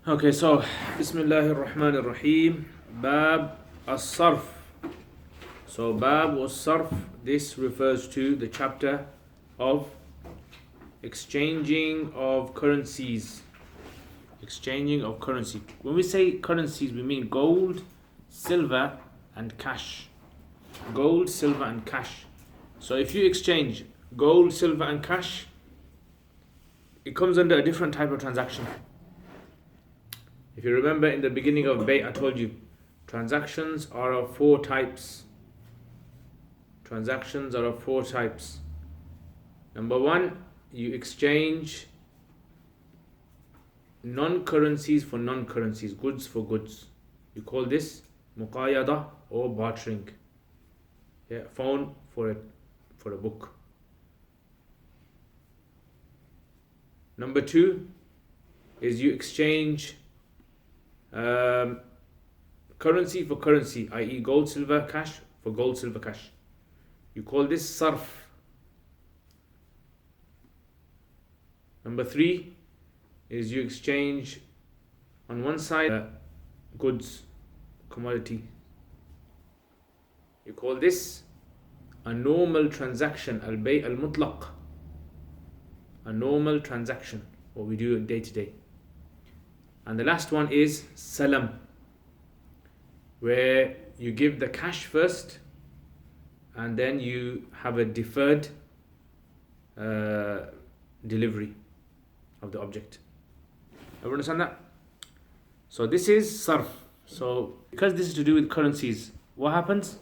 Okay, so Bismillahir Rahmanir Rahim. Bab الصرف. So Bab الصرف, this refers to the chapter of exchanging of currencies. Exchanging of currency. When we say currencies, we mean gold, silver, and cash. Gold, silver, and cash. So if you exchange gold, silver, and cash, it comes under a different type of transaction. If you remember in the beginning of Bay, I told you transactions are of four types. Transactions are of four types. Number one, you exchange non-currencies for non-currencies, goods for goods. You call this muqayada or bartering. Yeah, phone for a book. Number two is you exchange currency for currency, i.e. gold, silver, cash for gold, silver, cash. You call this sarf. Number three is you exchange on one side goods, commodity. You call this a normal transaction, al-bay' al-mutlaq. A normal transaction, what we do day to day. And the last one is salam, where you give the cash first and then you have a deferred delivery of the object. Everyone understand that? So this is sarf. So because this is to do with currencies, what happens?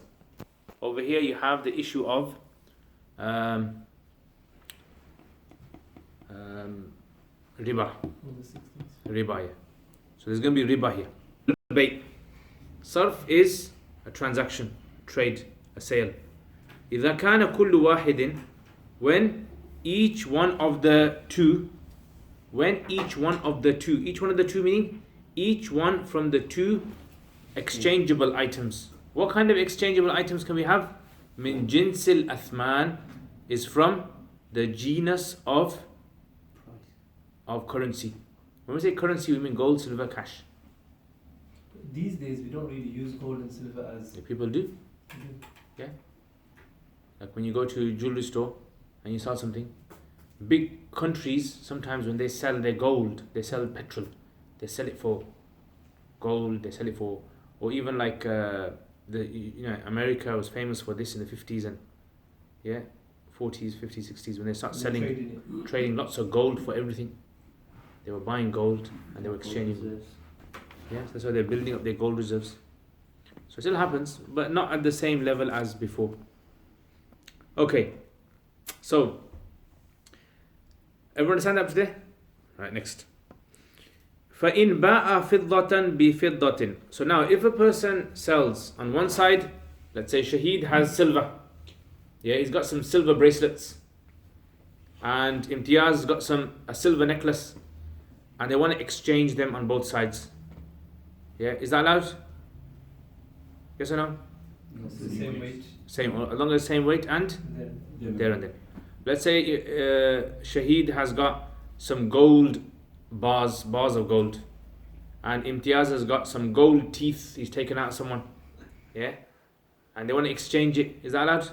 Over here you have the issue of riba. Riba, yeah. So there's going to be riba here. Bay. Sarf is a transaction, trade, a sale. إذا كان كل واحد, when each one of the two, each one of the two meaning each one from the two exchangeable items. What kind of exchangeable items can we have? Min jinsil athman is from the genus of currency. When we say currency, we mean gold, silver, cash. These days, we don't really use gold and silver as... Yeah, people do. Yeah. Like when you go to a jewelry store and you sell something, big countries, sometimes when they sell their gold, they sell petrol. They sell it for gold, they sell it for... Or even like, America was famous for this in the 50s and, 40s, 50s, 60s, when they start selling, trading lots of gold for everything. They were buying gold and they were exchanging. Yes, that's why they're building up their gold reserves. So it still happens, but not at the same level as before. Okay, so everyone understand up to there? Right, next. فَإِنْ بَاءَ فِضَّةً بِفِضَّةٍ. So now, if a person sells on one side, let's say Shaheed has silver. Yeah, he's got some silver bracelets. And Imtiaz has got a silver necklace. And they want to exchange them on both sides. Yeah, is that allowed? Yes or no? It's the same weight. Same, as long as the same weight and there and then. Let's say Shaheed has got some gold bars of gold, and Imtiaz has got some gold teeth he's taken out of someone. Yeah, and they want to exchange it. Is that allowed?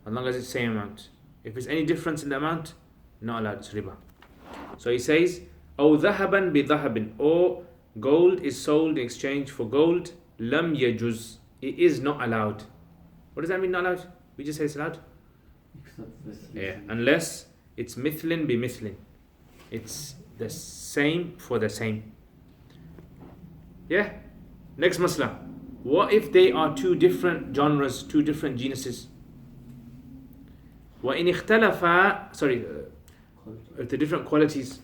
As long as it's the same amount. If there's any difference in the amount, not allowed. It's riba. So he says, أو ذهبا بذهب, or gold is sold in exchange for gold. لم يجوز, it is not allowed. What does that mean, not allowed? We just say it's allowed. Yeah, unless it's mithlin bi mithlin. It's the same for the same. Yeah. Next masla. What if they are two different genres, two different genuses? وإن اختلفا, the different qualities.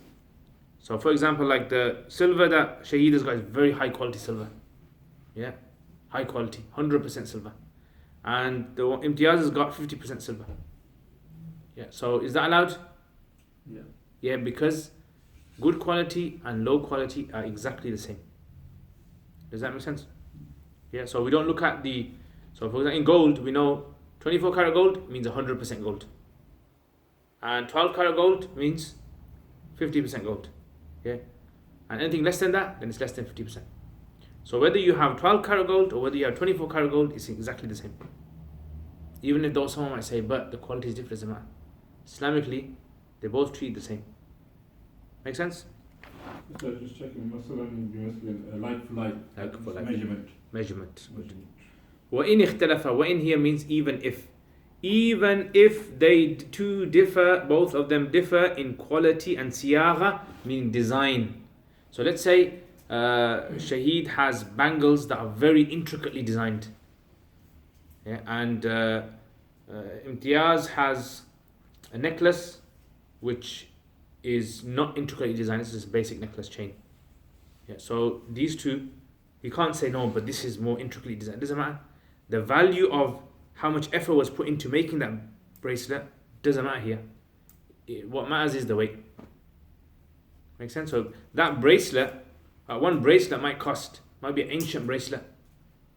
So for example, like the silver that Shaheed has got is very high quality silver. Yeah, high quality, 100% silver. And the Imtiaz has got 50% silver. Yeah, so is that allowed? Yeah. Yeah, because good quality and low quality are exactly the same. Does that make sense? Yeah, so we don't look at so for example in gold, we know 24 karat gold means 100% gold. And 12 karat gold means 50% gold. Yeah. and anything less than that, then it's less than 50%. So whether you have 12 karat gold or whether you have 24 karat gold, it's exactly the same. Even if though someone might say, but the quality is different, doesn't matter. Islamically, they both treat the same. Make sense? So just checking, like for like, measurement. Measurement. Good. وَإِنْ اخْتَلَفَ وَإِنْ here means even if. Even if they two differ, both of them differ in quality and siyagha, meaning design. So let's say Shaheed has bangles that are very intricately designed. Yeah, and Imtiaz has a necklace which is not intricately designed. This is a basic necklace chain. Yeah, so these two, you can't say no, but this is more intricately designed. It doesn't matter. The value of how much effort was put into making that bracelet doesn't matter here. What matters is the weight. Make sense? So that bracelet, one bracelet might be an ancient bracelet,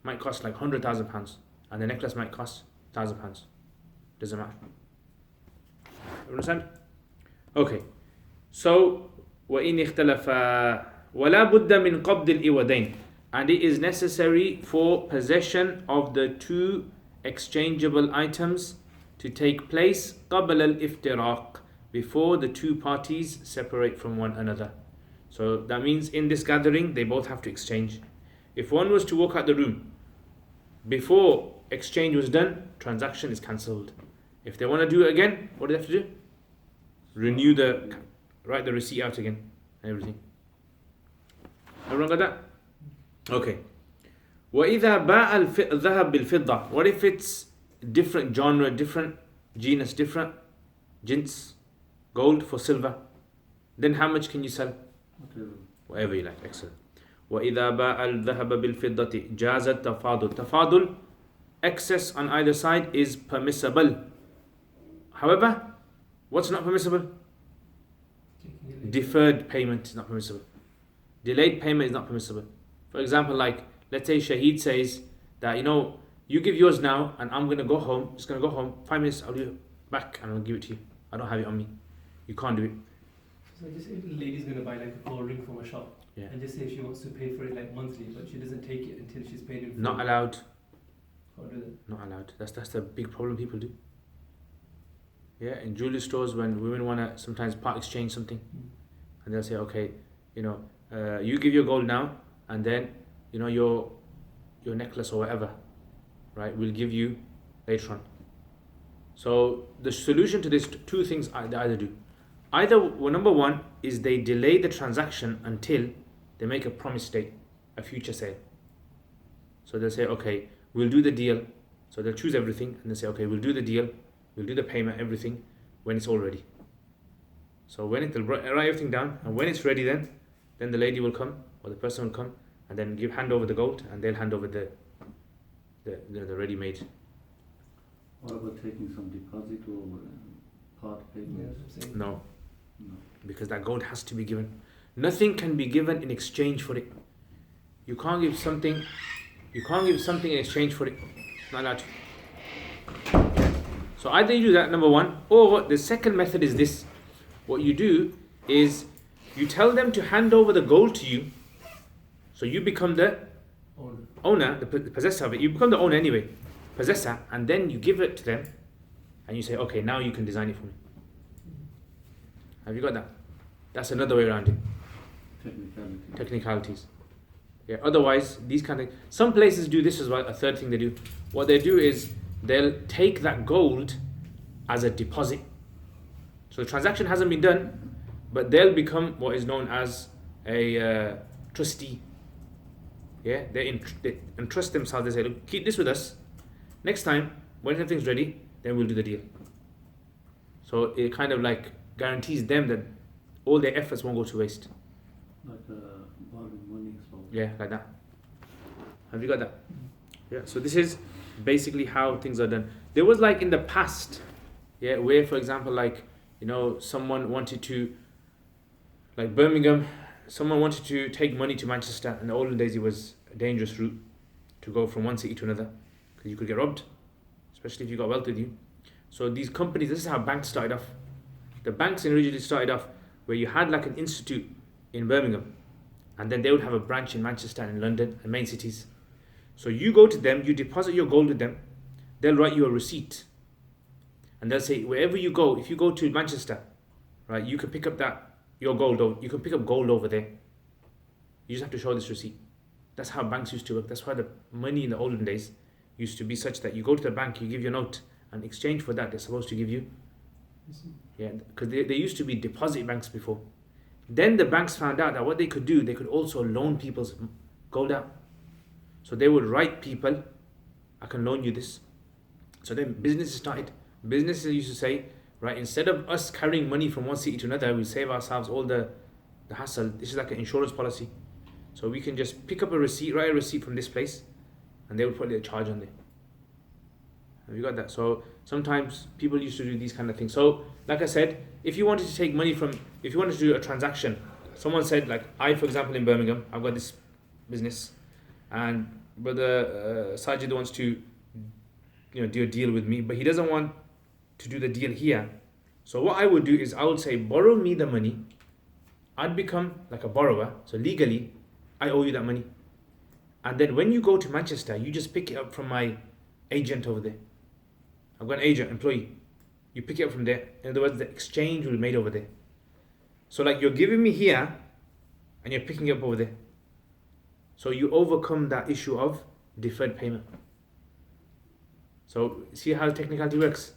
might cost like £100,000, and the necklace might cost £1,000. Doesn't matter. You understand? Okay. So وَإِنِ اخْتَلَفَ وَلَا بُدَّ مِنْ قَبْضِ الْإِوَدَيْنِ, and it is necessary for possession of the two exchangeable items to take place قبل الإفتراق, before the two parties separate from one another. So that means in this gathering they both have to exchange. If one was to walk out the room before exchange was done, transaction is cancelled. If they want to do it again, what do they have to do? Write the receipt out again and everything. Everyone got that? Okay. وَإِذَا بَاعَ الذَّهَبْ بِالْفِضَّةِ, what if it's different genre, different genus, different jints, gold for silver? Then how much can you sell? Whatever you like. Excellent. وَإِذَا بَاعَ الذَّهَبَ بِالْفِضَّةِ جَازَ التَّفَاضُلِ. Tafadul, excess on either side, is permissible. However, what's not permissible? Deferred payment is not permissible. Delayed payment is not permissible. For example, like, let's say Shaheed says that, you give yours now and I'm going to go home, 5 minutes, I'll do it back and I'll give it to you. I don't have it on me. You can't do it. So just if the lady's going to buy like a gold ring from a shop, Yeah. and just say she wants to pay for it like monthly, but she doesn't take it until she's paid in full. Not allowed. Can't do that. Not allowed. That's the big problem people do. Yeah, in jewelry stores when women want to sometimes part exchange something, and they'll say, okay, you give your gold now, and then your necklace or whatever, right, we'll give you later on. So the solution to this, two things they either do. Number one is they delay the transaction until they make a promise date, a future sale. So they'll say, okay, we'll do the deal. So they'll choose everything and they say, okay, we'll do the deal, we'll do the payment, everything when it's all ready. So they'll write everything down, and when it's ready, then the lady will come or the person will come and then hand over the gold, and they'll hand over the ready-made. What about taking some deposit or part payment? Yeah, that's what I'm saying. No, because that gold has to be given. Nothing can be given in exchange for it. You can't give something in exchange for it. Not allowed to. So either you do that, number one, or the second method is this. What you do is you tell them to hand over the gold to you, so you become the owner, the possessor of it. You become the owner anyway, possessor, and then you give it to them, and you say, okay, now you can design it for me. Have you got that? That's another way around it. Technicalities. Yeah. Otherwise, some places do this as well. A third thing they do. What they do is they'll take that gold as a deposit. So the transaction hasn't been done, but they'll become what is known as a trustee. Yeah, they entrust themselves. They say, look, keep this with us. Next time, when everything's ready, then we'll do the deal. So it kind of like guarantees them that all their efforts won't go to waste. Like borrowing money as well. Yeah, like that. Have you got that? Yeah. So this is basically how things are done. There was like in the past, yeah, where for example, like someone wanted to, like Birmingham, someone wanted to take money to Manchester. In the olden days, it was a dangerous route to go from one city to another because you could get robbed, especially if you got wealth with you. So these companies, this is how banks started off. The banks originally started off where you had like an institute in Birmingham, and then they would have a branch in Manchester and in London and main cities. So you go to them, you deposit your gold with them, they'll write you a receipt, and they'll say wherever you go, if you go to Manchester, right, you can pick up your gold. You can pick up gold over there. You just have to show this receipt. That's how banks used to work. That's why the money in the olden days used to be such that you go to the bank, you give your note, and in exchange for that, they're supposed to give you. Yeah, because they used to be deposit banks before. Then the banks found out that what they could do, they could also loan people's gold out. So they would write people, I can loan you this. So then businesses started. Businesses used to say, right, instead of us carrying money from one city to another, we save ourselves all the hassle. This is like an insurance policy. So we can just pick up a receipt, write a receipt from this place, and they would put a charge on there. Have you got that? So sometimes people used to do these kind of things. So like I said, if you wanted to take money if you wanted to do a transaction, someone said, like I, for example, in Birmingham, I've got this business, and brother Sajid wants to, do a deal with me, but he doesn't want to do the deal here. So what I would do is I would say, borrow me the money. I'd become like a borrower. So legally, I owe you that money. And then when you go to Manchester, you just pick it up from my agent over there. I've got an agent, employee. You pick it up from there. In other words, the exchange will be made over there. So like you're giving me here, and you're picking it up over there. So you overcome that issue of deferred payment. So see how technicality works.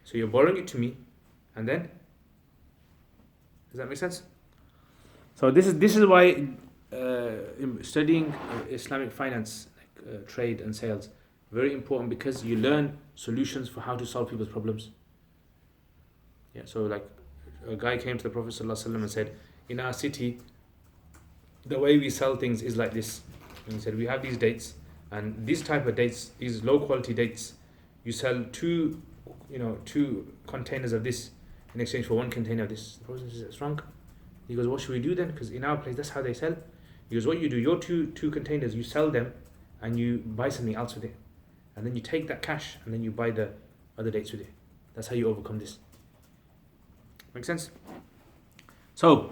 So you're borrowing it to me, and then, does that make sense? So this is why studying Islamic finance, like trade and sales, very important, because you learn solutions for how to solve people's problems. Yeah. So like a guy came to the Prophet ﷺ and said, in our city, the way we sell things is like this. And he said, we have these dates, and these type of dates, these low quality dates, you sell two containers of this in exchange for one container of this. The Prophet says, it's wrong. He goes, what should we do then? Because in our place, that's how they sell. He goes, what you do, your two containers, you sell them and you buy something else with it. And then you take that cash and then you buy the other dates with it. That's how you overcome this. Make sense? So,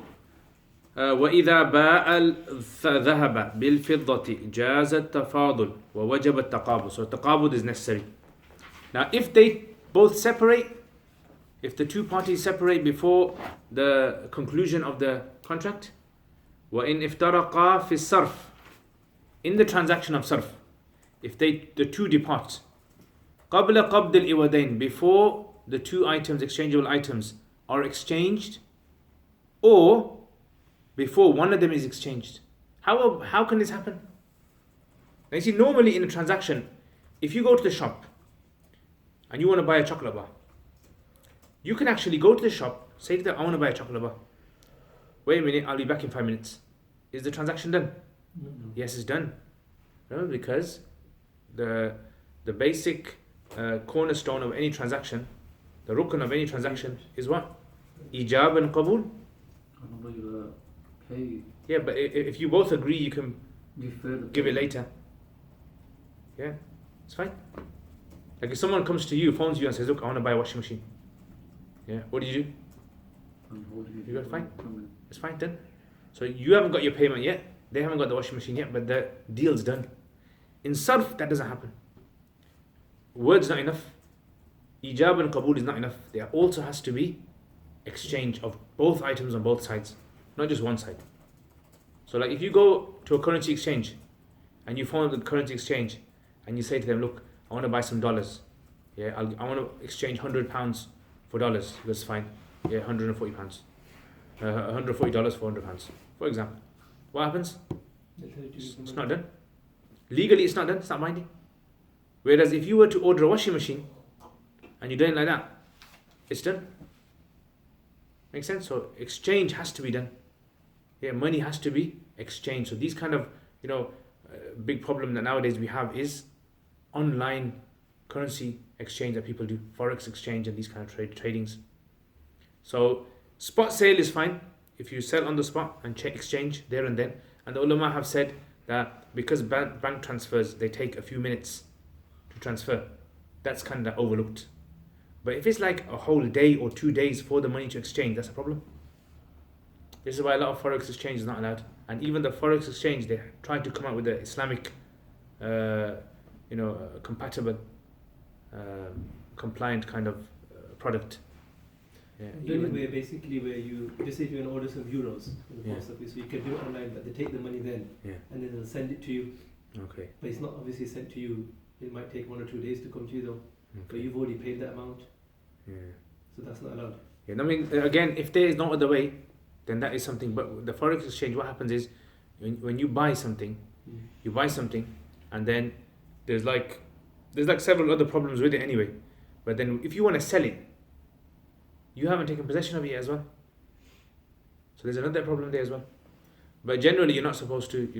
وإذا باء الذهب بالفضة جاز التفاضل ووجب التقابض. So taqabud is necessary. Now if they both separate, if the two parties separate before the conclusion of the contract, وإن افترقا في الصرف, in the transaction of sarf, if the two depart, قبل قبض الإودين, before the two items, exchangeable items, are exchanged, or before one of them is exchanged. How can this happen? Now you see, normally in a transaction, if you go to the shop and you want to buy a chocolate bar, you can actually go to the shop, say to them, I want to buy a chocolate bar. Wait a minute, I'll be back in 5 minutes. Is the transaction done? No. Yes, it's done. No, because the basic cornerstone of any transaction, the rukn of any transaction is what? Ijab and qabul. But you pay. Yeah, but if you both agree, you can give it later. Yeah, it's fine. Like if someone comes to you, phones you and says, look, I want to buy a washing machine. Yeah, what do? You got it, fine. It's fine then. So you haven't got your payment yet. They haven't got the washing machine yet, but the deal's done. In sarf, that doesn't happen. Words not enough. Ijab and qabul is not enough. There also has to be exchange of both items on both sides, not just one side. So like if you go to a currency exchange and you phone the currency exchange and you say to them, look, I want to buy some dollars. Yeah, I want to exchange £100 for dollars. That's fine. Yeah, £140. $140 for £100, for example. What happens? It's not done. Legally, it's not done. It's not binding. Whereas if you were to order a washing machine and you're doing it like that, it's done. Makes sense? So exchange has to be done. Yeah, money has to be exchanged. So these kind of, big problem that nowadays we have is online currency exchange that people do, forex exchange and these kind of tradings. So spot sale is fine if you sell on the spot and exchange there and then. And the ulama have said that because bank transfers, they take a few minutes to transfer. That's kind of overlooked. But if it's like a whole day or 2 days for the money to exchange, that's a problem. This is why a lot of forex exchange is not allowed. And even the forex exchange, they try to come out with the Islamic, compatible, compliant kind of product. Yeah. Basically where you just say if you're going to order some euros in the post office, so you can do it online, but they take the money then, and then they'll send it to you. Okay. But it's not obviously sent to you. It might take 1 or 2 days to come to you though. Okay. But you've already paid that amount. Yeah. So that's not allowed. Yeah. I mean, again, if there is no other way, then that is something. But the forex exchange, what happens is, when you buy something, and then there's like several other problems with it anyway. But then if you want to sell it, you haven't taken possession of it as well. So there's another problem there as well. But generally, you're not supposed to.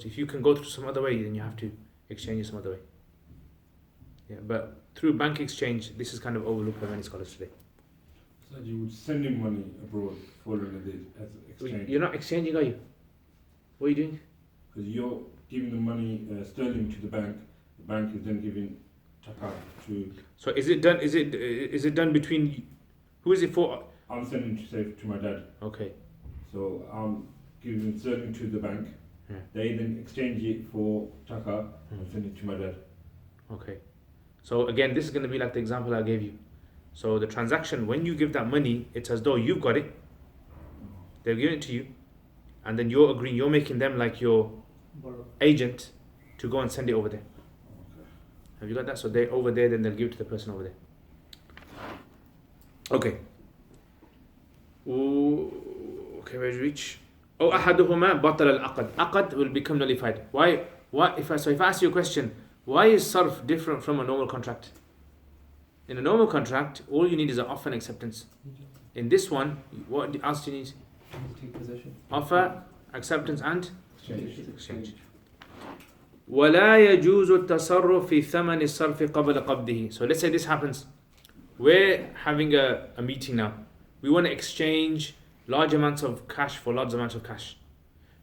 If you can go through some other way, then you have to exchange it some other way. Yeah, but through bank exchange, this is kind of overlooked by many scholars today. So you would send him money abroad following this as exchange. You're not exchanging, are you? What are you doing? Because you're giving the money sterling to the bank is then giving taka to. So is it done? Is it done between? Who is it for? I'm sending to my dad. Okay. So I'm giving sterling to the bank. Yeah. They then exchange it for taka and send it to my dad. Okay. So again, this is going to be like the example I gave you. So the transaction, when you give that money, it's as though you've got it. They're giving it to you, and then you're agreeing. You're making them like your agent to go and send it over there. Okay. Have you got that? So they over there, then they'll give it to the person over there. Okay. Okay, where do you reach? Oh, أحدهما بطل العقد. Aqad will become nullified. Why? If I ask you a question, why is sarf different from a normal contract? In a normal contract, all you need is an offer and acceptance. In this one, what else do you need? Take possession. Offer, acceptance, and Exchange. ولا يجوز التصرف في ثمن الصرف قبل قبضه. So let's say this happens. We're having a meeting now. We want to exchange large amounts of cash for large amounts of cash.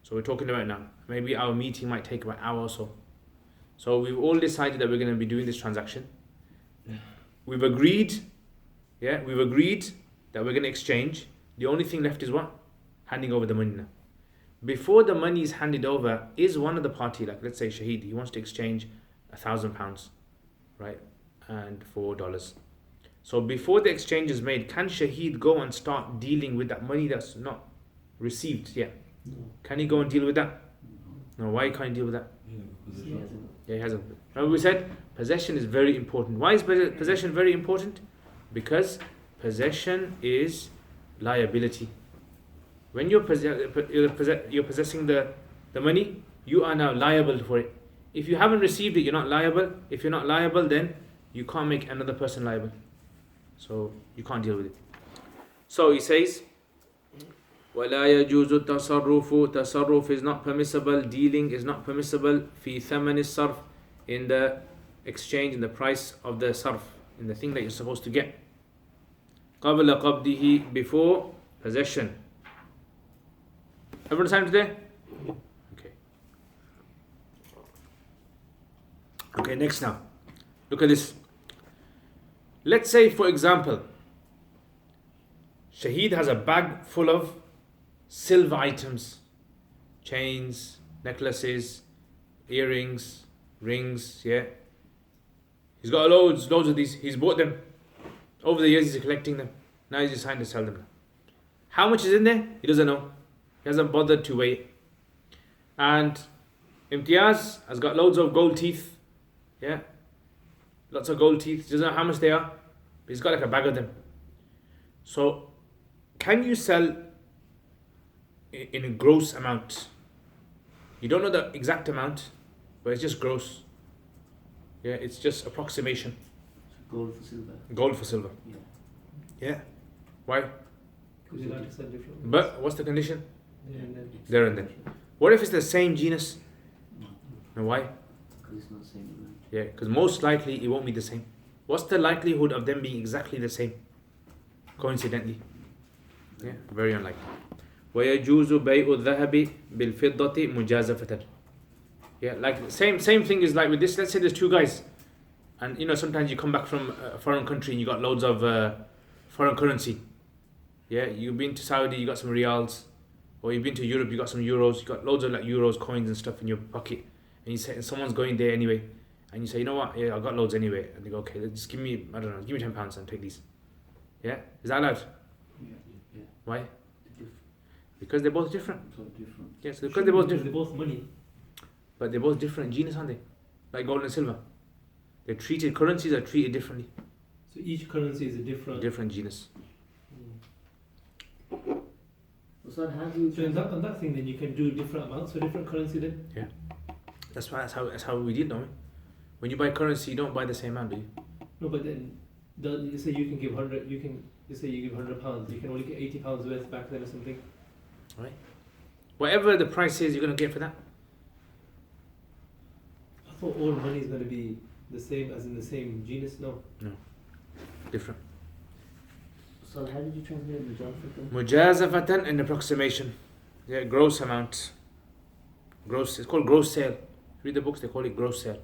So we're talking about it now. Maybe our meeting might take about an hour or so. So we've all decided that we're going to be doing this transaction. We've agreed that we're going to exchange. The only thing left is what? Handing over the money now. Before the money is handed over, is one of the party, like let's say Shaheed, he wants to exchange £1,000, right? And $4. So before the exchange is made, can Shaheed go and start dealing with that money that's not received yet? No. Can he go and deal with that? No, why can't he deal with that? Yeah, he hasn't. Remember we said possession is very important. Why is possession very important? Because possession is liability. When you're possessing the money, you are now liable for it. If you haven't received it, you're not liable. If you're not liable, then you can't make another person liable. So you can't deal with it. So he says, وَلَا يَجُوزُ التَّصَرُّفُ. Tasarruf is not permissible. Dealing is not permissible. فِي ثَمَنِ الصَّرْف. In the exchange, in the price of the sarf, in the thing that you're supposed to get. قَبْلَ قَبْضِهِ. Before possession. Everyone understand today? Okay. Okay, next now. Look at this. Let's say, for example, Shaheed has a bag full of silver items, chains, necklaces, earrings, rings, yeah. He's got loads of these. He's bought them. Over the years, he's collecting them. Now he's deciding to sell them. How much is in there? He doesn't know. He hasn't bothered to weigh it. And Imtiaz has got loads of gold teeth, yeah. Lots of gold teeth. He doesn't know how much they are, but he's got like a bag of them. So, can you sell in a gross amount? You don't know the exact amount, but it's just gross. Yeah, it's just approximation. Gold for silver. Gold for silver. Yeah. Yeah. Why? Because you're allowed to sell different. But what's the condition? There and then. There and then. What if it's the same genus? No. And why? Because it's not the same amount. Yeah, because most likely it won't be the same. What's the likelihood of them being exactly the same? Coincidentally. Yeah, very unlikely. وَيَجُوزُ بَيْءُ الذَّهَبِ بِالْفِضَّةِ مُجَازَفَةً. Yeah, like same thing is like with this. Let's say there's two guys, and you know sometimes you come back from a foreign country and you got loads of foreign currency. Yeah, you've been to Saudi, you got some riyals, or you've been to Europe, you got some euros, you got loads of like euros, coins and stuff in your pocket, and you say, and someone's going there anyway, and you say, you know what, yeah, I got loads anyway, and they go, okay, just give me, I don't know, give me £10 and take these. Yeah, is that allowed? Yeah. Why? They're different. Because they're both different. So different. Yes, because they're both different. They're both money. But they're both different in genus, aren't they? Like gold and silver. They're treated, currencies are treated differently. So each currency is a different genus. So how do you? So on that thing, then you can do different amounts for different currency. Then Yeah, that's how we deal, don't we? When you buy currency, you don't buy the same amount, do you? no, but then you say you can give 100. You say you give £100. You can only get £80 worth back then or something. Right. Whatever the price is, you're gonna get for that. I thought all money is going to be the same as in the same genus. No. Different. So how did you translate mujazafatan? Mujazafatan, an approximation. Yeah, gross amount. Gross. It's called gross sale. Read the books. They call it gross sale.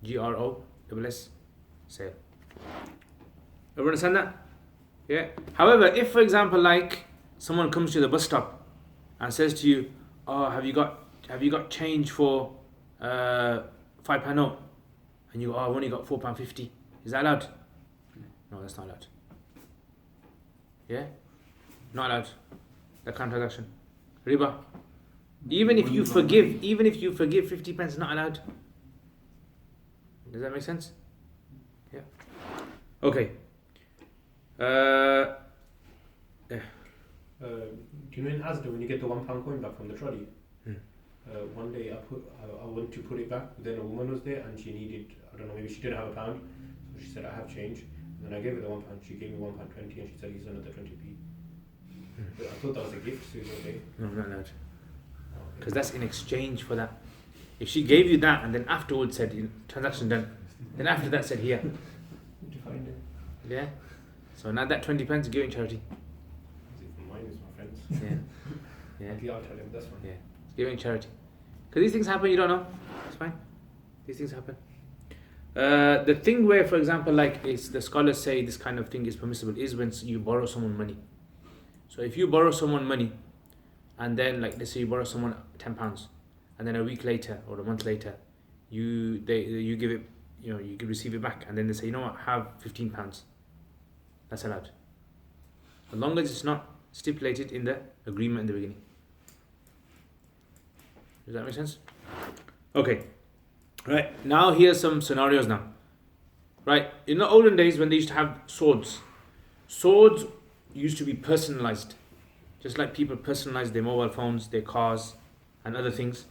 GROSS sale. Everyone understand that? Yeah. However, if for example, like someone comes to the bus stop and says to you, "Oh, have you got change for £5 note?" and you go, "Oh, I've only got £4.50." Is that allowed? No, that's not allowed. Yeah, not allowed. That kind of transaction. Riba. Even if you forgive £50, it's not allowed. Does that make sense? Yeah. Okay. Do you know in Asda when you get the £1 coin back from the trolley? One day I went to put it back, but then a woman was there and she needed, I don't know, maybe she didn't have £1, so she said, I have change. And then I gave her the £1, she gave me £1.20 and she said, here's another 20p. But I thought that was a gift, so it's okay. No, not allowed. Because that's in exchange for that. If she gave you that and then afterwards said, transaction done, then after that said, here. Need to find it. Yeah. So now that 20 pence is giving charity. Mine is my friend's. Yeah. Okay, I'll tell him this one. Yeah. It's giving charity. Because these things happen, you don't know. It's fine. These things happen. The thing where, for example, like is the scholars say this kind of thing is permissible is when you borrow someone money. So if you borrow someone money, and then like let's say you borrow someone £10, and then a week later or a month later, you give it, you can receive it back, and then they say, you know what, have £15. That's allowed, as long as it's not stipulated in the agreement in the beginning. Does that make sense? Okay. Right, now here's some scenarios now. Right, in the olden days when they used to have swords used to be personalized. Just like people personalize their mobile phones, their cars, and other things.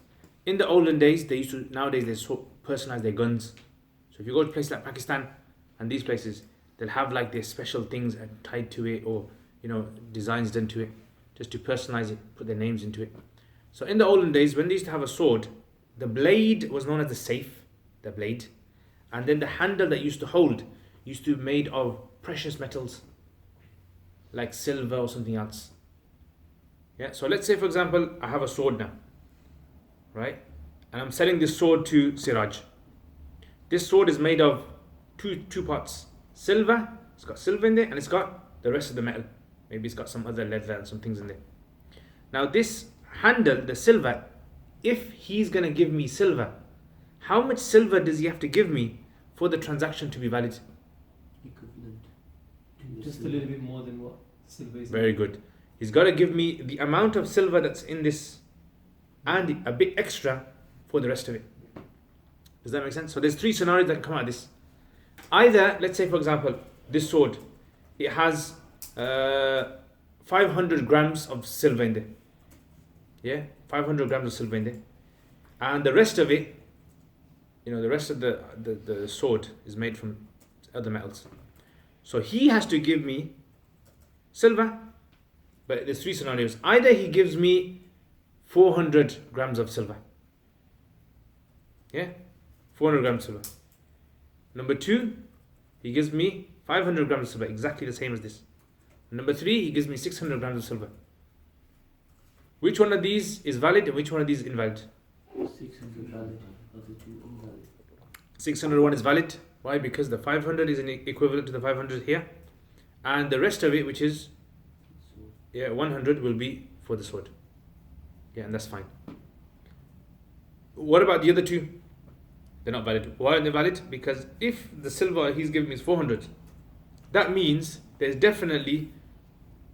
In the olden days, nowadays they personalize their guns. So if you go to places like Pakistan and these places, they'll have like their special things tied to it, or designs done to it, just to personalize it, put their names into it. So in the olden days, when they used to have a sword, the blade was known as the safe, the blade, and then the handle that used to hold used to be made of precious metals, like silver or something else. Yeah. So let's say, for example, I have a sword now, right, and I'm selling this sword to Siraj. This sword is made of two parts: silver. It's got silver in there, and it's got the rest of the metal. Maybe it's got some other leather and some things in there. Now this handle, the silver, if he's going to give me silver, how much silver does he have to give me for the transaction to be valid? Equivalent. Just a little bit more than what silver is. Very good. He's got to give me the amount of silver that's in this and a bit extra for the rest of it. Does that make sense? So there's three scenarios that can come out of this. Either, let's say for example, this sword, it has 500 grams of silver in there. Yeah, 500 grams of silver in there, and the rest of it, the rest of the sword is made from other metals. So he has to give me silver, but there's three scenarios. Either he gives me 400 grams of silver. Yeah, 400 grams of silver. Number two, he gives me 500 grams of silver, exactly the same as this. Number three, he gives me 600 grams of silver. Which one of these is valid and which one of these is invalid? 600 valid, other two invalid. 601 is valid. Why? Because the 500 is equivalent to the 500 here, and the rest of it, which is 100, will be for the sword. Yeah, and that's fine. What about the other two? They're not valid. Why aren't they valid? Because if the silver he's giving me is 400, that means there's definitely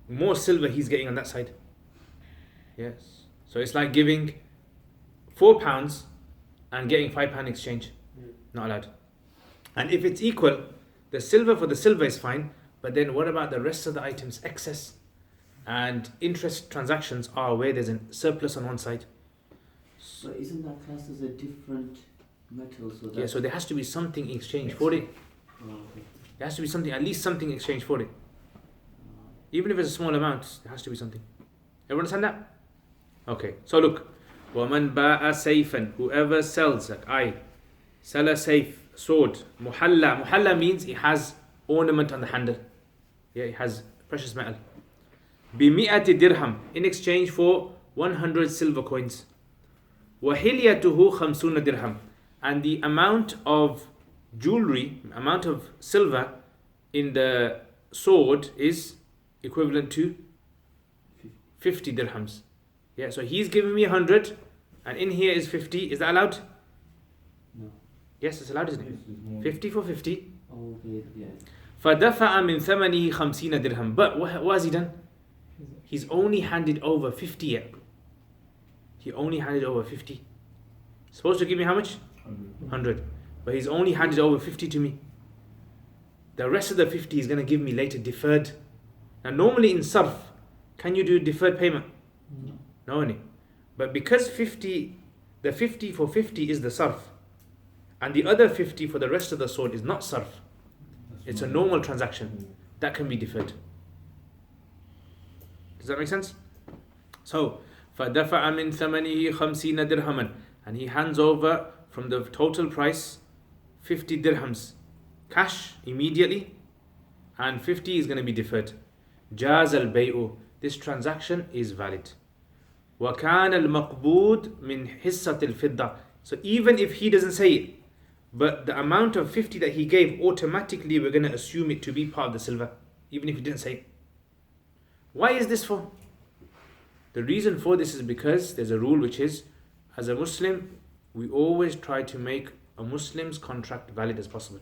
more silver he's getting on that side. Yes. So it's like giving £4 and getting £5 exchange. Not allowed. And if it's equal, the silver for the silver is fine, but then what about the rest of the items? Excess and interest transactions are where there's a surplus on one side. So isn't that classed as a different metal? So that Yeah, so there has to be something in exchange for it. Oh, okay. There has to be something, at least something in exchange for it. Even if it's a small amount, there has to be something. Everyone understand that? Okay, so look. وَمَنْ بَاءَ سَيْفًا, whoever sells, like I sell a safe, sword, muhalla. Muhalla means it has ornament on the handle. Yeah, it has precious metal. بِمِئَةِ dirham, in exchange for 100 silver coins. وَحِلْيَتُهُ 50 dirham, and the amount of jewelry, amount of silver in the sword is equivalent to 50 dirhams. Yeah, so he's giving me 100 and in here is 50. Is that allowed? No. Yes, it's allowed, isn't Yes, it? it's more. 50 for 50. Oh, okay, yeah. فَدَفَعَ مِنْ ثَمَنِهِ 50 dirham. But what has he done? He's only handed over 50 yet. He only handed over 50. Supposed to give me how much? 100. But he's only handed over 50 to me. The rest of the 50 he's going to give me later deferred. Now normally in sarf, can you do deferred payment? No. No. But because the 50 for 50 is the sarf, and the other 50 for the rest of the sword is not sarf, it's a normal transaction, that can be deferred. Does that make sense? So, فَدَفَعَ مِنْ ثَمَنِهِ 50 dirhaman, and he hands over from the total price 50 dirhams cash immediately, and 50 is going to be deferred. جاز البيع, this transaction is valid. وكان المقبوض من حصة الفضة, so even if he doesn't say it, but the amount of 50 that he gave, automatically we're going to assume it to be part of the silver, even if he didn't say it. Why is this for? The reason for this is because there's a rule which is, as a Muslim, we always try to make a Muslim's contract valid as possible.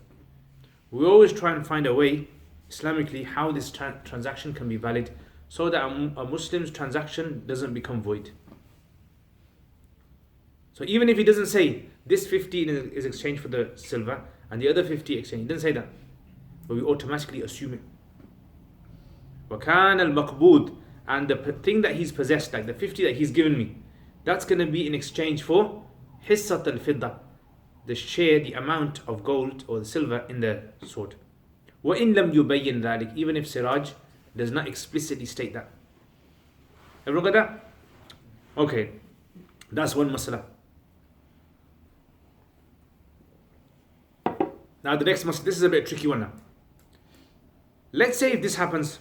We always try and find a way, Islamically, how this transaction can be valid, so that a Muslim's transaction doesn't become void. So even if he doesn't say, this 50 is exchanged for the silver, and the other 50 exchange, he doesn't say that, but we automatically assume it. وَكَانَ الْمَقْبُودِ, and the thing that he's possessed, like the 50 that he's given me, that's going to be in exchange for حِصَّةَ الْفِضَّةِ, the share, the amount of gold or the silver in the sword. وَإِن لَمْ يُبَيِّنْ ذَلِكَ, even if Siraj does not explicitly state that. Everyone got that? Okay, that's one masala. Now the next masala, this is a bit tricky one now. Let's say if this happens.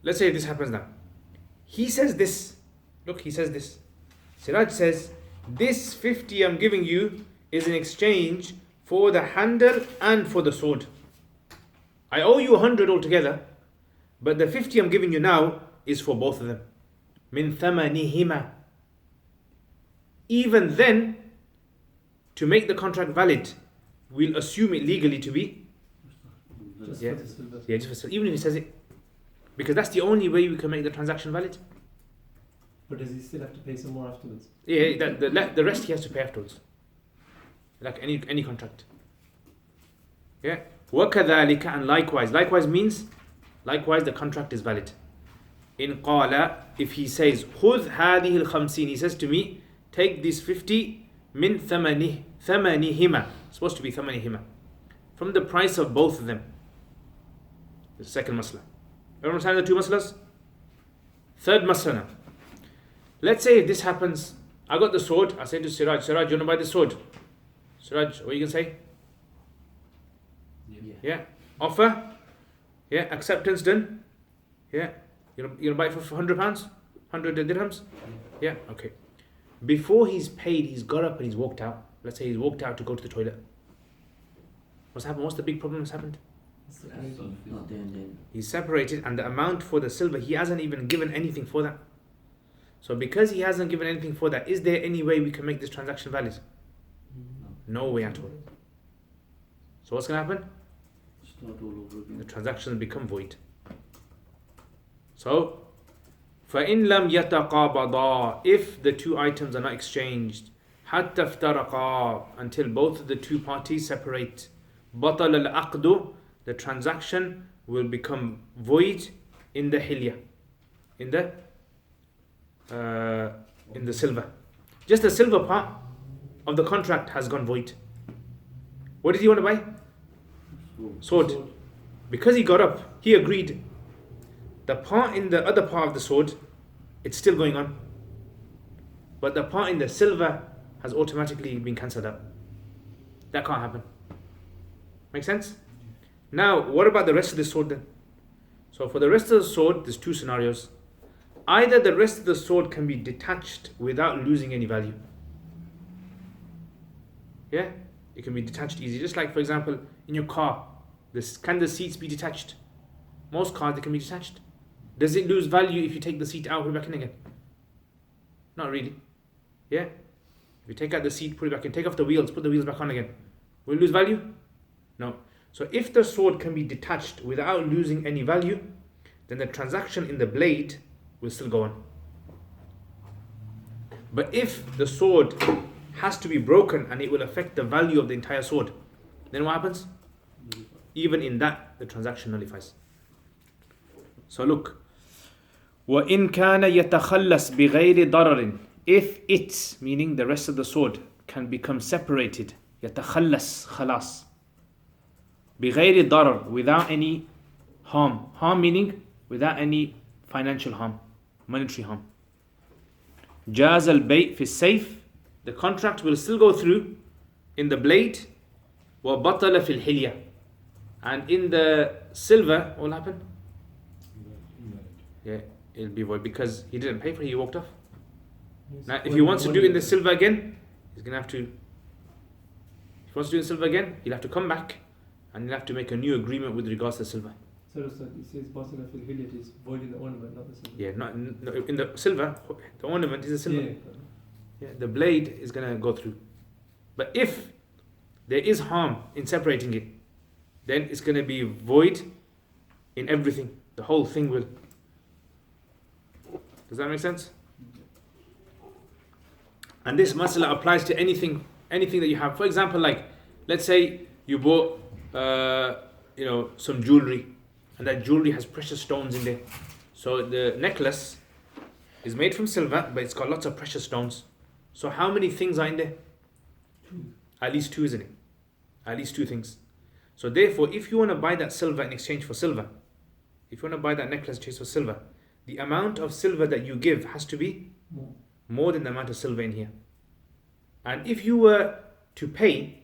Let's say if this happens now. He says this. Look, he says this. Siraj says, this 50 I'm giving you is in exchange for the handle and for the sword. I owe you 100 altogether, but the 50 I'm giving you now is for both of them. Min thamanihima. Even then, to make the contract valid, we'll assume it legally to be Just Yeah. for the silver. yeah, just for, even if he says it, because that's the only way we can make the transaction valid. But does he still have to pay some more afterwards? Yeah, the rest he has to pay afterwards, like any contract. Yeah. وَكَذَلِكَ, and likewise means likewise the contract is valid. In qala, if he says خُذْ هَذِهِ الْخَمْسِينَ, he says to me, take this 50 min ثَمَنِهِمَا, supposed to be ثَمَنِهِمَا, from the price of both of them. The second masla. Everyone understand the two maslas? Third masla now. Let's say if this happens, I got the sword, I say to Siraj, you want to buy the sword? Siraj, what are you going to say? Yeah. Offer? Yeah. Acceptance done? Yeah. You're going to buy it for £100? 100 dirhams? Yeah. Okay. Before he's paid, he's got up and he's walked out. Let's say he's walked out to go to the toilet. What's happened? What's the big problem that's happened? Not there and then. He's separated, and the amount for the silver, he hasn't even given anything for that. So because he hasn't given anything for that, is there any way we can make this transaction valid? No way at all. So what's going to happen? Start all over again. The transaction will become void. So, فَإِن لَمْ يَتَقَابَضَا, if the two items are not exchanged, حَتَّى افْتَرَقَا, until both of the two parties separate, بَطَلَ الْعَقْدُ, the transaction will become void in the hilya, in the silver. Just the silver part of the contract has gone void. What did he want to buy? Sword. Because he got up, he agreed. The part in the other part of the sword, it's still going on. But the part in the silver has automatically been cancelled out. That can't happen. Make sense? Now, what about the rest of the sword then? So for the rest of the sword, there's two scenarios. Either the rest of the sword can be detached without losing any value. Yeah? It can be detached easy. Just like, for example, in your car, can the seats be detached? Most cars, they can be detached. Does it lose value if you take the seat out, put it back in again? Not really. Yeah? If you take out the seat, put it back in. Take off the wheels, put the wheels back on again. Will it lose value? No. So if the sword can be detached without losing any value, then the transaction in the blade will still go on. But if the sword has to be broken and it will affect the value of the entire sword, then what happens? Even in that, the transaction nullifies. So look, وَإِن كَانَ يَتَخَلَّصْ بِغَيْرِ ضَرَرٍ, if it, meaning the rest of the sword, can become separated, يَتَخَلَّص خلاص, بِغَيْرِ ضَرَرٍ, without any harm. Harm meaning without any financial harm, monetary harm. جَازَ الْبَيْء فِي السَّيْفِ, the contract will still go through in the blade. وَبَطَلَ فِي الْحِلْيَةِ, and in the silver, what will happen? Yeah, it'll be void because he didn't pay for it, he walked off. Now, if he wants to do it in the silver again, he's going to have to, if he wants to do it in silver again, he'll have to come back and he'll have to make a new agreement with regards to the silver. So it says Boston fil Hilyat is void in the ornament, not the silver. Yeah, no, in the silver, the ornament is the silver. Yeah, the blade is going to go through. But if there is harm in separating it, then it's going to be void in everything. The whole thing will. Does that make sense? And this masala applies to anything that you have. For example, like, let's say you bought, some jewelry, and that jewelry has precious stones in there. So the necklace is made from silver, but it's got lots of precious stones. So how many things are in there? At least two, isn't it? At least two things. So therefore, if you want to buy that silver in exchange for silver, if you want to buy that necklace in exchange for silver, the amount of silver that you give has to be more than the amount of silver in here. And if you were to pay,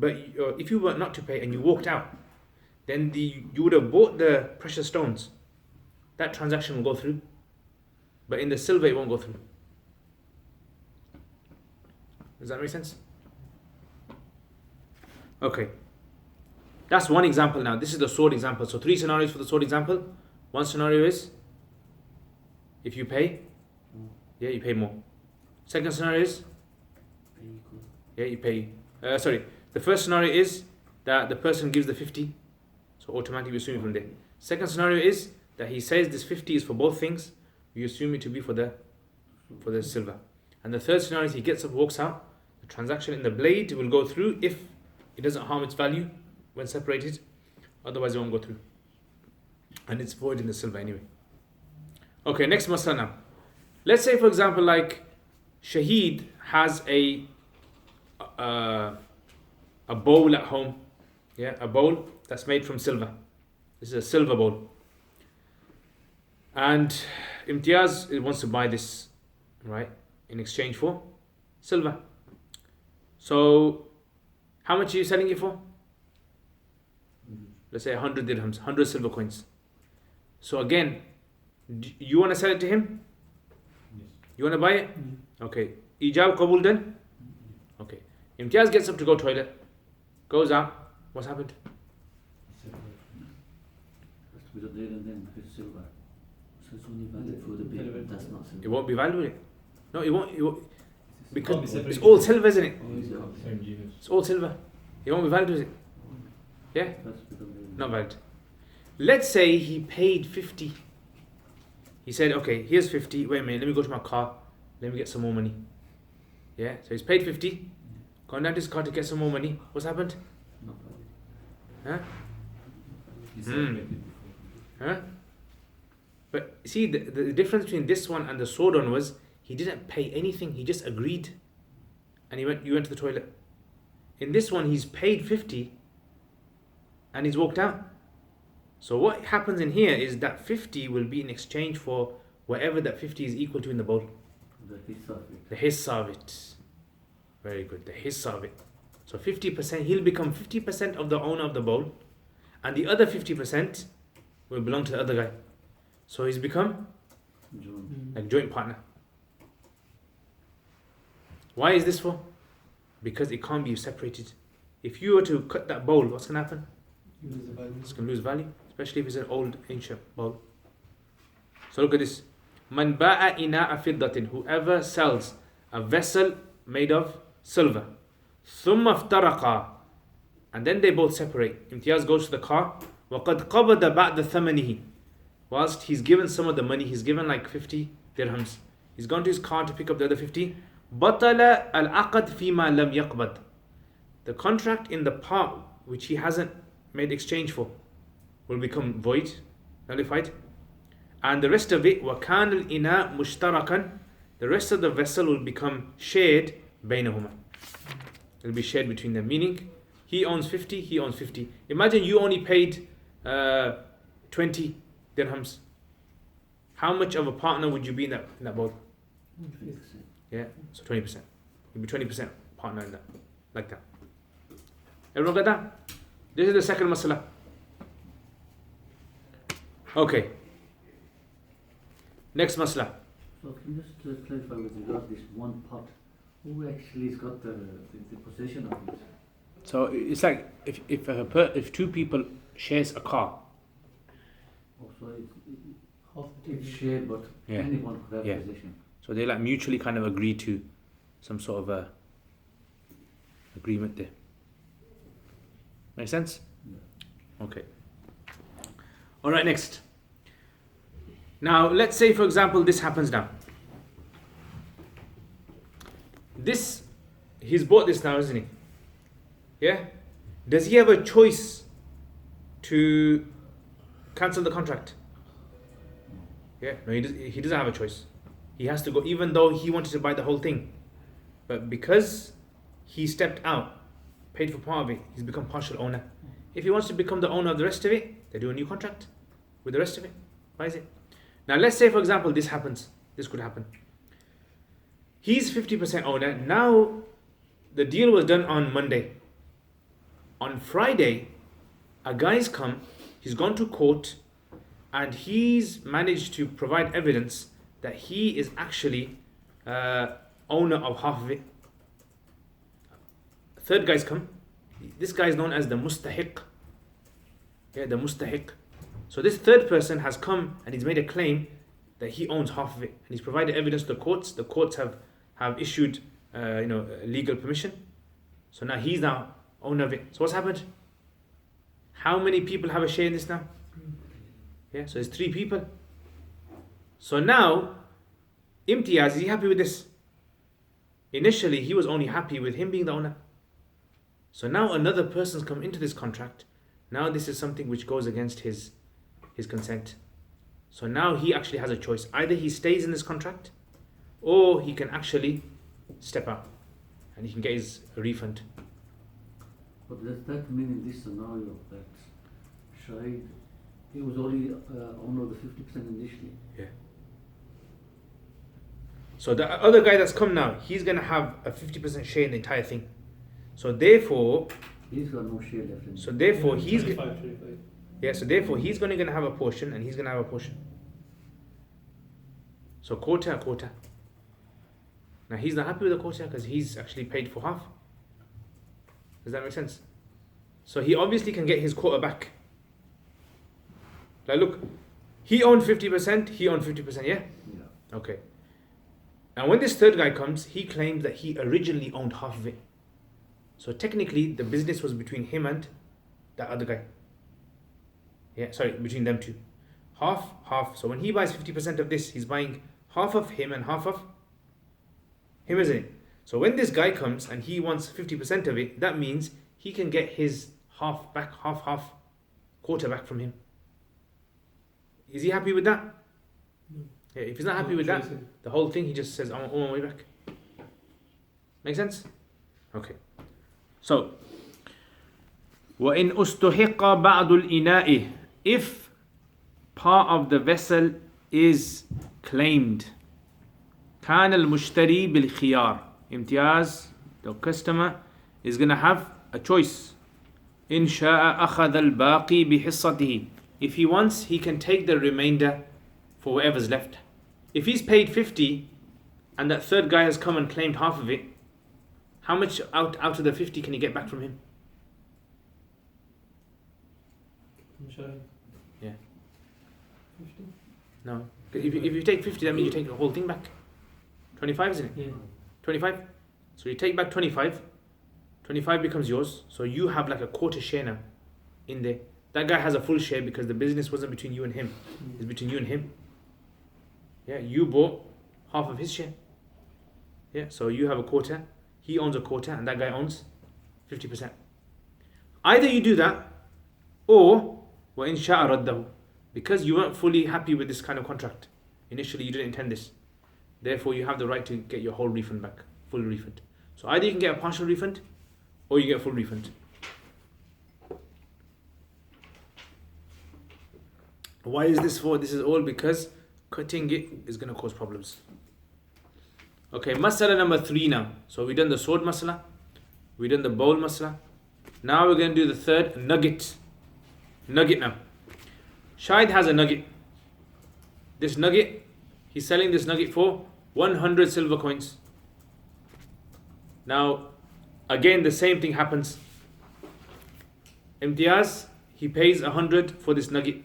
if you were not to pay and you walked out, then you would have bought the precious stones. That transaction will go through. But in the silver, it won't go through. Does that make sense? Okay. That's one example now. This is the sword example. So 3 scenarios for the sword example. One scenario is, if you pay, you pay more. Second scenario is, you pay. The first scenario is that the person gives the 50, so automatically we assume it from there. Second scenario is that he says this 50 is for both things, we assume it to be for the silver. And the third scenario is he gets up, walks out, the transaction in the blade will go through if it doesn't harm its value when separated, otherwise it won't go through. And it's void in the silver anyway. Okay, next masala now. Let's say, for example, like Shaheed has a bowl at home. Yeah, a bowl that's made from silver. This is a silver bowl. And Imtiaz wants to buy this, right, in exchange for silver. So, how much are you selling it for? Let's say 100 dirhams, 100 silver coins. So again, you want to sell it to him? Yes. You want to buy it? Okay. Ijab Qabul then? Okay. Imtiaz gets up to go toilet, goes out. What's happened? Because there and then it's silver. So it's only valid for the bid, but that's not silver. It won't be valued. No, it won't. Can't be Because separated. it's all silver, isn't it? Same genus. It's all silver. It won't be valued, is it? Yeah? That's because there Not valid. Let's say he paid 50. He said, okay, here's 50. Wait a minute, let me go to my car. Let me get some more money. Yeah? So he's paid 50. Gone down to his car to get some more money. What's happened? not valid. Huh? He separated before. Huh? But see, the difference between this one and the sword one was he didn't pay anything. He just agreed. And you went to the toilet. In this one, he's paid 50 and he's walked out. So what happens in here is that 50 will be in exchange for whatever that 50 is equal to in the bowl. The hissa of it. The hissa of it. Very good. The hissa of it. So 50%, he'll become 50% of the owner of the bowl, and the other 50% will belong to the other guy. So he's become Joint. like joint partner. Why is this for? Because it can't be separated. If you were to cut that bowl, what's going to happen? You lose the value. It's going to lose value, especially if it's an old ancient bowl. So look at this. Man ba'a ina'a fiddatin, whoever sells a vessel made of silver. Thumma iftaraqa, and then they both separate. Imtiyaz goes to the car. وَقَدْ قَبَضَ بَعْدَ ثَمَنِهِ, whilst he's given some of the money, he's given like 50 dirhams. He's gone to his car to pick up the other 50. بَطَلَ الْعَقَدْ فِيمَا لَمْ يَقْبَضْ, the contract in the part which he hasn't made exchange for will become void, nullified. And the rest of it, وَكَانَ الْإِنَاء مُشْتَرَكًا, the rest of the vessel will become shared بَيْنَهُمَا. It will be shared between them, meaning he owns 50, he owns 50. Imagine you only paid 20 dirhams. How much of a partner would you be in that boat? 50%. Yeah, so 20%. You'll be 20% partner in that, like that. Everyone got that? This is the second masala. Okay. Next masala. So can you just clarify with regard to this one pot? Who actually has got the possession of it? So it's like if two people shares a car. Also, Half the it's TV. shared, but Yeah. anyone could have Yeah. possession. So they like mutually kind of agree to some sort of a agreement there. Make sense? Yeah. Okay. All right, next. Now, let's say, for example, this happens now. He's bought this now, isn't he? Yeah? Does he have a choice to cancel the contract? Yeah? No, he doesn't have a choice. He has to go, even though he wanted to buy the whole thing. But because he stepped out, paid for part of it, he's become partial owner. If he wants to become the owner of the rest of it, they do a new contract with the rest of it. Why is it? Now let's say, for example, this happens. This could happen. He's 50% owner. Now the deal was done on Monday. On Friday, a guy's come, he's gone to court, and he's managed to provide evidence that he is actually owner of half of it. Third guy's come. This guy is known as the mustahiq. Yeah, the mustahiq. So this third person has come and he's made a claim that he owns half of it, and he's provided evidence to the courts. The courts have issued legal permission. So now he's now owner of it. So what's happened? How many people have a share in this now? Yeah, so it's 3 people. So now Imtiyaz, is he happy with this? Initially he was only happy with him being the owner. So now another person's come into this contract. Now this is something which goes against his consent. So now he actually has a choice. Either he stays in this contract, or he can actually step out and he can get his refund. But does that mean in this scenario that Shahid, he was only owner of the 50% initially? Yeah. So the other guy that's come now, he's going to have a 50% share in the entire thing. So therefore, He's got no share left in it. so therefore he's 25. so therefore he's going to have a portion, and he's going to have a portion. So quota. Now he's not happy with the quota because he's actually paid for half. Does that make sense? So he obviously can get his quota back. Like look, he owned 50%, he owned 50%, yeah? Yeah. Okay. Now when this third guy comes, he claims that he originally owned half of it. So technically the business was between him and that other guy. Yeah, sorry, between them two. Half, half. So when he buys 50% of this, he's buying half of him and half of him, isn't it? So when this guy comes and he wants 50% of it, that means he can get his half back, half, quarter back from him. Is he happy with that? No. Yeah, if he's not happy with that, the whole thing, he just says, I want all my way back. Make sense? Okay. So, وَإِنْ أُسْتُحِقَّ بَعْضُ الْإِنَاءِ, if part of the vessel is claimed, كان المشتري بالخيار. امتياز, the customer is going to have a choice. إن شاء أخذ الباقي بحصته. If he wants, he can take the remainder for whatever's left. If he's paid 50 and that third guy has come and claimed half of it, how much out of the 50 can he get back from him? I'm sure. Yeah. 50? No. If you take 50, that means you take the whole thing back. 25, isn't it? Yeah. 25. So you take back 25. 25 becomes yours. So you have like a quarter share now in there. That guy has a full share because the business wasn't between you and him. It's between you and him. Yeah, you bought half of his share. Yeah, so you have a quarter. He owns a quarter and that guy owns 50%. Either you do that or وَإِنْ شَاءَ رَدَّهُ, because you weren't fully happy with this kind of contract. Initially you didn't intend this. Therefore you have the right to get your whole refund back. Full refund. So either you can get a partial refund or you get a full refund. Why is this for? This is all because cutting it is going to cause problems. Okay, masala number 3 now. So we've done the sword masala, we've done the bowl masala. Now we're going to do the third nugget. Nugget now. Shahid has a nugget. This nugget, he's selling this nugget for 100 silver coins. Now, again the same thing happens. Imtiaz, he pays 100 for this nugget.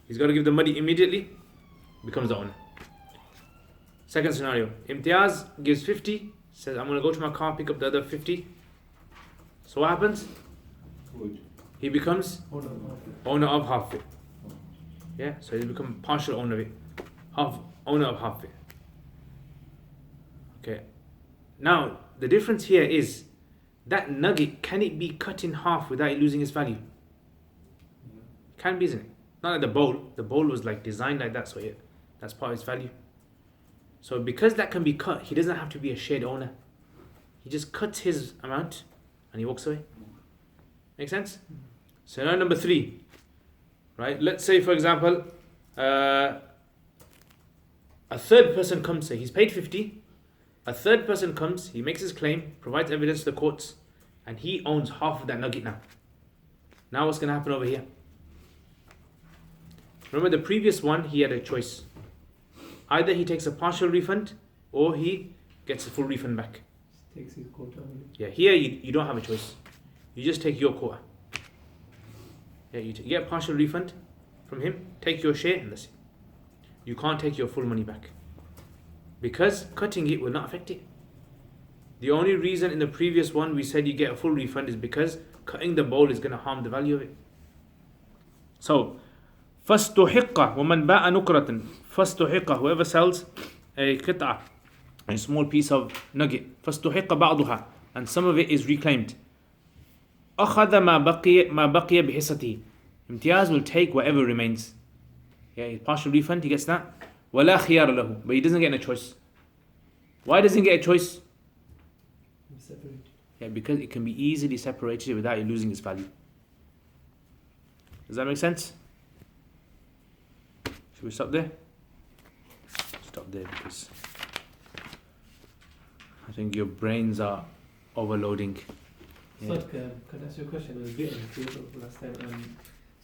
He's got to give the money immediately, becomes the owner. Second scenario, Imtiaz gives 50, says I'm going to go to my car, pick up the other 50. So what happens? Good. He becomes Hold owner of half it. Yeah, so he becomes partial owner of it. Owner of half it. Okay. Now, the difference here is that nugget, can it be cut in half without it losing its value? Can be, isn't it? Not like the bowl. The bowl was like designed like that, so yeah, that's part of its value. So because that can be cut, he doesn't have to be a shared owner. He just cuts his amount and he walks away. Make sense? Scenario number 3. Right? Let's say, for example, a third person comes, say he's paid 50. A third person comes, he makes his claim, provides evidence to the courts, and he owns half of that nugget now. Now what's going to happen over here? Remember the previous one, he had a choice. Either he takes a partial refund or he gets a full refund back. Takes his quota. Yeah, here you don't have a choice. You just take your quota. Yeah, you get a partial refund from him, take your share, and that's it. You can't take your full money back. Because cutting it will not affect it. The only reason in the previous one we said you get a full refund is because cutting the bowl is going to harm the value of it. So, فَاسْتُحِقَّ وَمَنْ بَاءَ نُكْرَةً فَاسْتُحِقَّ, whoever sells a qit'a, a small piece of nugget, فَاسْتُحِقَّ بَعْضُهَا, and some of it is reclaimed. أَخَذَ مَا بَقِيَ بِحِصَّتِهِ, Imtiaz will take whatever remains. Yeah, partial refund, he gets that. وَلَا خِيَارَ لَهُ, but he doesn't get a choice. Why doesn't he get a choice? Separate. Yeah, because it can be easily separated without it losing its value. Does that make sense? Should we stop there? Stop there because I think your brains are overloading. So, can I ask you a question? I was beaten last time.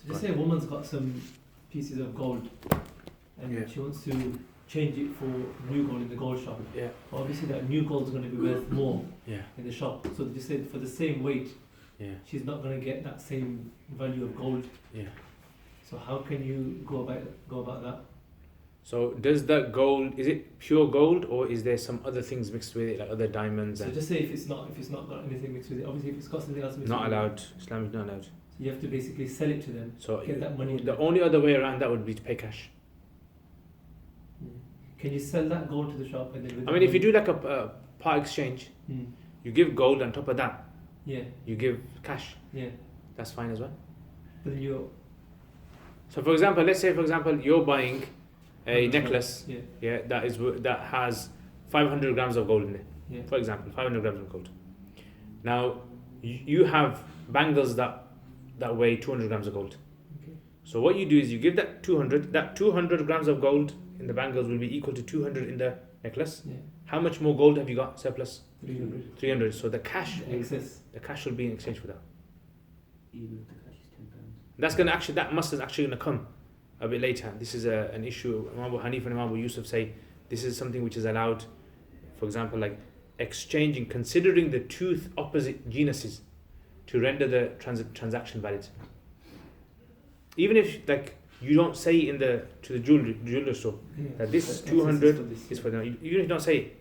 So just say a woman's got some pieces of gold and she wants to change it for new gold in the gold shop. Yeah. But obviously that new gold is going to be worth more Yeah. in the shop. So just say for the same weight, Yeah. she's not going to get that same value of gold. Yeah. So how can you go about that? So does that gold, is it pure gold or is there some other things mixed with it, like other diamonds? So And just say if it's not got anything mixed with it. Obviously, if it's got something else mixed not with it, allowed. Islam is not allowed. so you have to basically sell it to them. So Get that money in the there. only other way around that would be to pay cash. Can you sell that gold to the shop and then? With I that mean, if you money- do like a part exchange, Mm. you give gold on top of that. Yeah, You give cash. yeah. That's fine as well. But then you're. So for example, let's say for example you're buying a necklace, Yeah, that has 500 grams of gold in it. yeah. For example, 500 grams of gold. Now you have bangles that weigh 200 grams of gold. Okay. So what you do is you give that 200 grams of gold in the bangles will be equal to 200 in the necklace. Yeah. How much more gold have you got surplus? 300. 300. So the cash Excess. will be in exchange for that. Even if the cash is £10. That must is actually going to come a bit later. This is an issue. Imam Abu Hanifa and Imam Abu Yusuf say this is something which is allowed. For example, like exchanging, considering the two opposite genuses to render the transaction valid. Even if like you don't say to the jeweler store Yeah. that this Excess 200 this, is for them. Even if you don't say it,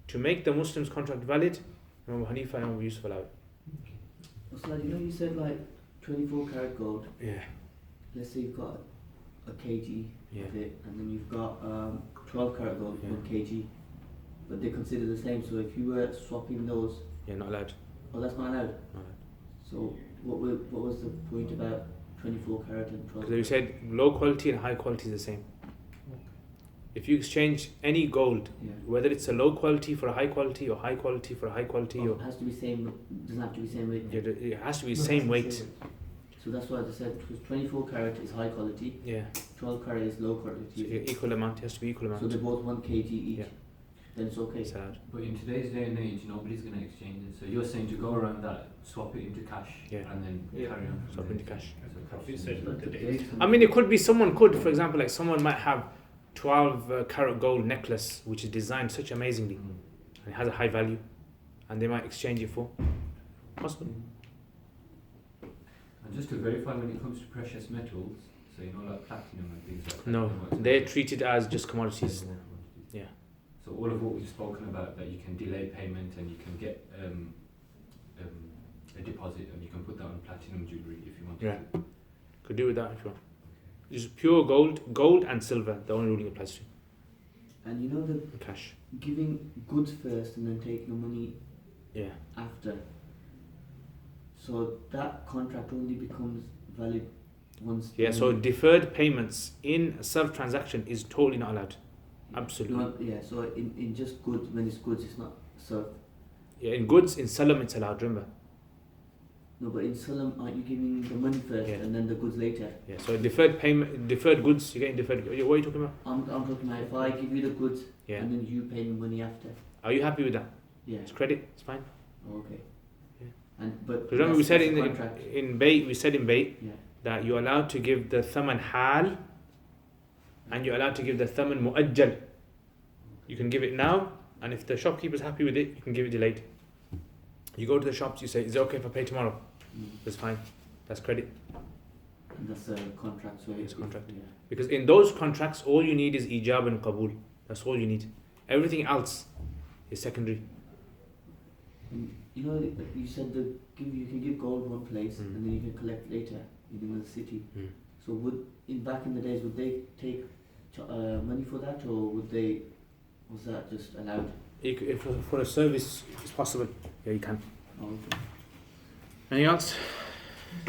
to make the Muslim's contract valid, Imam Abu Hanifa and Imam Abu Yusuf allow it. So like, you said like 24 karat gold. Yeah. Let's say you've got a kg Yeah. of it, and then you've got 12 karat gold, Yeah. 1 kg. But they consider the same. So if you were swapping those, Yeah, not allowed. oh, that's not allowed. Not allowed. So what was the point about 24 karat and 12? Because we said low quality and high quality is the same. If you exchange any gold, Yeah. whether it's a low quality for a high quality or high quality for a high quality, Oh, or it has to be same. Doesn't have to be same weight. it has to be No, same that's weight. the same. So that's why they said 24 karat is high quality, Yeah, 12 karat is low so quality. equal amount. It has to be equal So amount. they're both 1 kg each. Yeah. Then it's okay. It's allowed. But in today's day and age, nobody's going to exchange it. So you're saying to go around that, swap it into cash, Yeah. and then Yeah. carry on. Swap into cash. So Prophet said But the today, day. I mean, it could be someone could, for example, like someone might have 12 carat gold necklace which is designed such amazingly Mm. and it has a high value, and they might exchange it for. Possible. And just to verify, when it comes to precious metals, so like platinum and things like that. No, they're treated as just commodities. Yeah. So all of what we've spoken about, that you can delay payment and you can get a deposit and you can put that on platinum jewelry if you want Yeah. to. Could do with that if you want. Just pure gold and silver. The only ruling applies to and the and cash. giving goods first and then taking the money Yeah. after. So that contract only becomes valid once. Yeah. So deferred payments in a surf transaction is totally not allowed. Absolutely. Yeah. So in just goods, when it's goods, it's not served. Yeah. In goods, in salam, it's allowed. Remember. No, but in Salam, aren't you giving the money first Yeah. and then the goods later? Yeah. So deferred goods. You're getting deferred. What are you talking about? I'm talking about if I give you the goods Yeah. and then you pay me money after. Are you happy with that? Yeah. It's credit. It's fine. Okay. Yeah. But Remember, we said that's in the contract. Bayt. We said in Bayt Yeah. that you're allowed to give the thaman hal, and you're allowed to give the thaman muajjal. You can give it now, and if the shopkeeper's happy with it, you can give it delayed. You go to the shops, you say, "Is it okay if I pay tomorrow?" That's fine. That's credit. And that's a contract. So It's a contract. Yeah. Because in those contracts, all you need is ijab and qabul. That's all you need. Everything else is secondary. And you said you can give gold one place Mm. and then you can collect later in another city. Mm. So back in the days, would they take money for that, or was that just allowed? If for a service, it's possible. Yeah, you can. Oh, okay. Anything else?